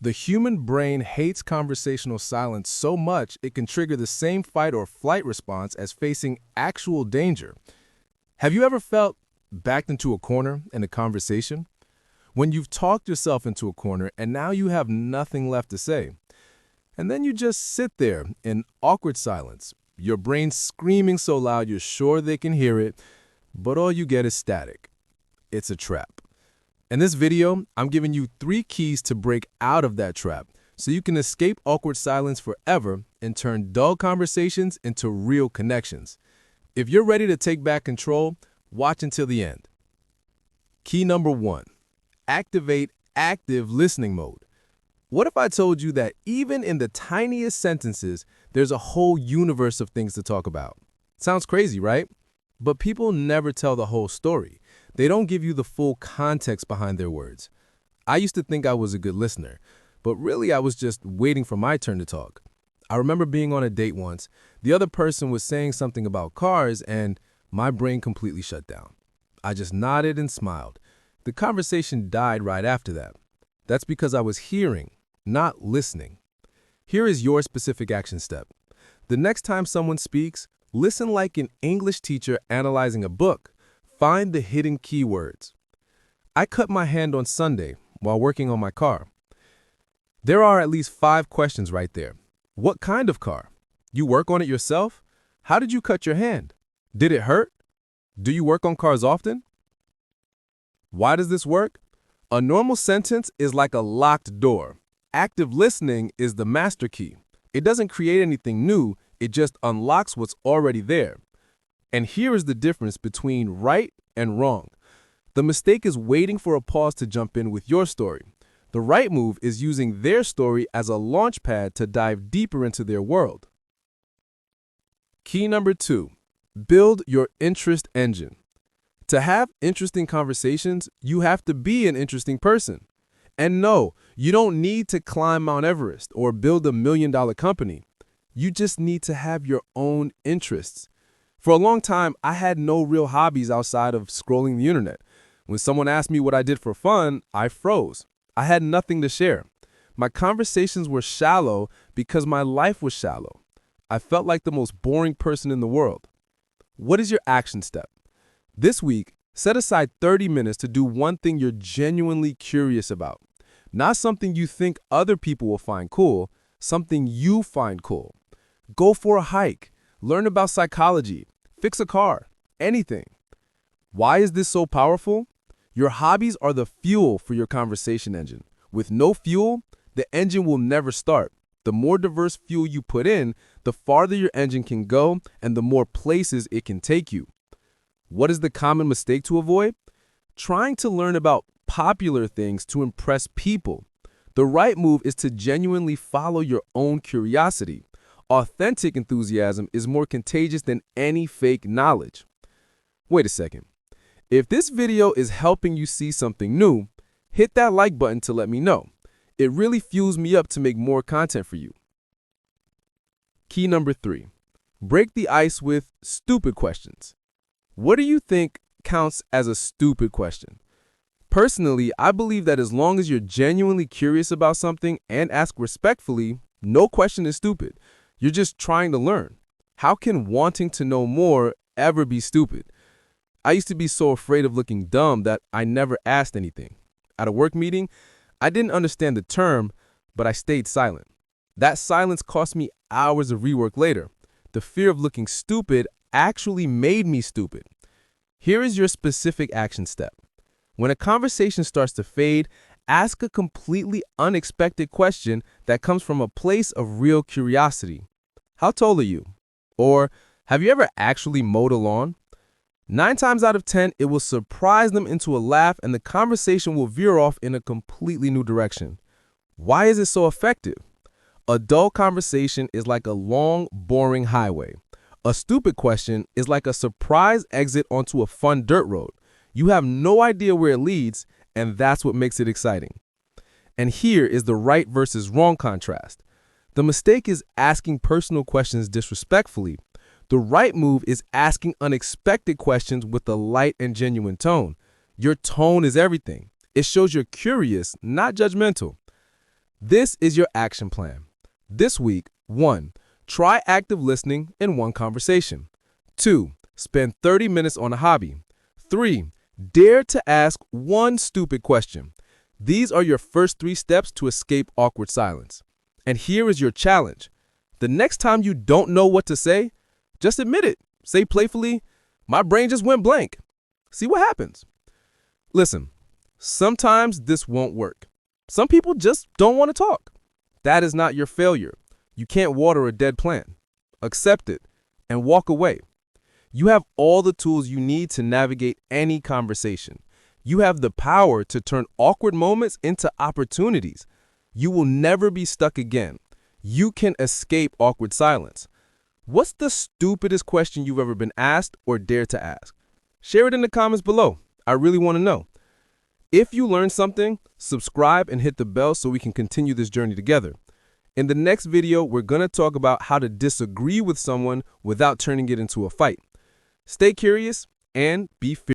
The human brain hates conversational silence so much it can trigger the same fight or flight response as facing actual danger. Have you ever felt backed into a corner in a conversation? When you've talked yourself into a corner and now you have nothing left to say. And then you just sit there in awkward silence, your brain screaming so loud you're sure they can hear it, but all you get is static. It's a trap. In this video, I'm giving you 3 keys to break out of that trap so you can escape awkward silence forever and turn dull conversations into real connections. If you're ready to take back control, watch until the end. Key number 1, activate active listening mode. What if I told you that even in the tiniest sentences, there's a whole universe of things to talk about? Sounds crazy, right? But people never tell the whole story. They don't give you the full context behind their words. I used to think I was a good listener, but really I was just waiting for my turn to talk. I remember being on a date once. The other person was saying something about cars, and my brain completely shut down. I just nodded and smiled. The conversation died right after that. That's because I was hearing, not listening. Here is your specific action step. The next time someone speaks, listen like an English teacher analyzing a book. Find the hidden keywords. I cut my hand on Sunday while working on my car. There are at least 5 questions right there. What kind of car? You work on it yourself? How did you cut your hand? Did it hurt? Do you work on cars often? Why does this work? A normal sentence is like a locked door. Active listening is the master key. It doesn't create anything new, it just unlocks what's already there. And here is the difference between right and wrong. The mistake is waiting for a pause to jump in with your story. The right move is using their story as a launch pad to dive deeper into their world. Key number 2, build your interest engine. To have interesting conversations, you have to be an interesting person. And no, you don't need to climb Mount Everest or build $1 million company. You just need to have your own interests. For a long time, I had no real hobbies outside of scrolling the internet. When someone asked me what I did for fun, I froze. I had nothing to share. My conversations were shallow because my life was shallow. I felt like the most boring person in the world. What is your action step? This week, set aside 30 minutes to do one thing you're genuinely curious about. Not something you think other people will find cool, something you find cool. Go for a hike, learn about psychology, fix a car, anything. Why is this so powerful? Your hobbies are the fuel for your conversation engine. With no fuel, the engine will never start. The more diverse fuel you put in, the farther your engine can go and the more places it can take you. What is the common mistake to avoid? Trying to learn about popular things to impress people. The right move is to genuinely follow your own curiosity. Authentic enthusiasm is more contagious than any fake knowledge. Wait a second. If this video is helping you see something new, hit that like button to let me know. It really fuels me up to make more content for you. Key number 3, break the ice with stupid questions. What do you think counts as a stupid question? Personally, I believe that as long as you're genuinely curious about something and ask respectfully, no question is stupid. You're just trying to learn. How can wanting to know more ever be stupid? I used to be so afraid of looking dumb that I never asked anything. At a work meeting, I didn't understand the term, but I stayed silent. That silence cost me hours of rework later. The fear of looking stupid actually made me stupid. Here is your specific action step. When a conversation starts to fade, ask a completely unexpected question that comes from a place of real curiosity. How tall are you? Or have you ever actually mowed a lawn? 9 times out of 10, it will surprise them into a laugh and the conversation will veer off in a completely new direction. Why is it so effective? A dull conversation is like a long, boring highway. A stupid question is like a surprise exit onto a fun dirt road. You have no idea where it leads, and that's what makes it exciting. And here is the right versus wrong contrast. The mistake is asking personal questions disrespectfully. The right move is asking unexpected questions with a light and genuine tone. Your tone is everything. It shows you're curious, not judgmental. This is your action plan. This week, 1. Try active listening in one conversation. 2. Spend 30 minutes on a hobby. 3. Dare to ask one stupid question. These are your first 3 steps to escape awkward silence. And here is your challenge. The next time you don't know what to say, just admit it. Say playfully, "My brain just went blank." See what happens. Listen, sometimes this won't work. Some people just don't want to talk. That is not your failure. You can't water a dead plant. Accept it and walk away. You have all the tools you need to navigate any conversation. You have the power to turn awkward moments into opportunities. You will never be stuck again. You can escape awkward silence. What's the stupidest question you've ever been asked or dared to ask? Share it in the comments below. I really want to know. If you learned something, subscribe and hit the bell so we can continue this journey together. In the next video, we're going to talk about how to disagree with someone without turning it into a fight. Stay curious and be fearless.